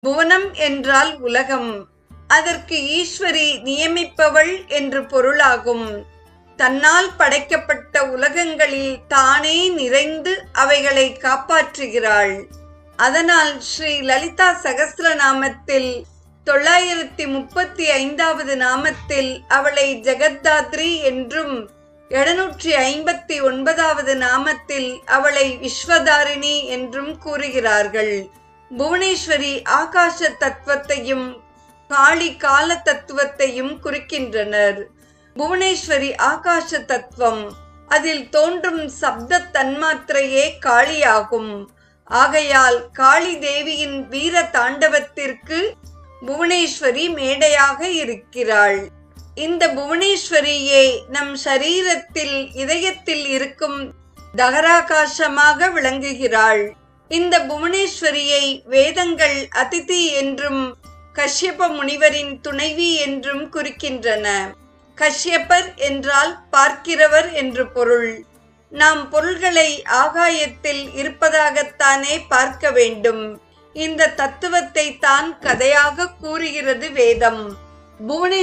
புவனம் என்றால் உலகம். அதற்கு ஈஸ்வரி நியமிப்பவள் என்று பொருளாகும். தன்னால் படைக்கப்பட்ட உலகங்களில் தானே நிறைந்து அவைகளை காப்பாற்றுகிறாள். அதனால் ஸ்ரீ லலிதா சகஸ்ரநாமத்தில் 935வது நாமத்தில் அவளை ஜெகத்தாத்ரி என்றும் 759வது நாமத்தில் அவளை விஸ்வதாரிணி என்றும் கூறுகிறார்கள். புவனேஸ்வரி ஆகாச தத்துவத்தையும் காளி கால தத்துவத்தையும் குறிக்கின்றனர். புவனேஸ்வரி ஆகாச தத்துவம். அதில் தோன்றும் சப்த தன்மாத்திரையே காளியாகும். ஆகையால் காளி தேவியின் வீர தாண்டவத்திற்கு புவனேஸ்வரி மேடையாக இருக்கிறாள். இந்த புவனேஸ்வரியே நம் சரீரத்தில் இதயத்தில் இருக்கும் தகராகாசமாக விளங்குகிறாள். இந்த புவனேஸ்வரியை வேதங்கள் அதிதி என்றும் கஷ்யப முனிவரின் துணைவி என்றும் குறிக்கின்றன. கஷ்யபர் என்றால் பார்க்கிறவர் என்று பொருள். நாம் பொருள்களை ஆகாயத்தில் இருப்பதாகத்தானே பார்க்க வேண்டும். இந்த தத்துவத்தை தான் கதையாக கூறுகிறது வேதம். புவனேஸ்வரி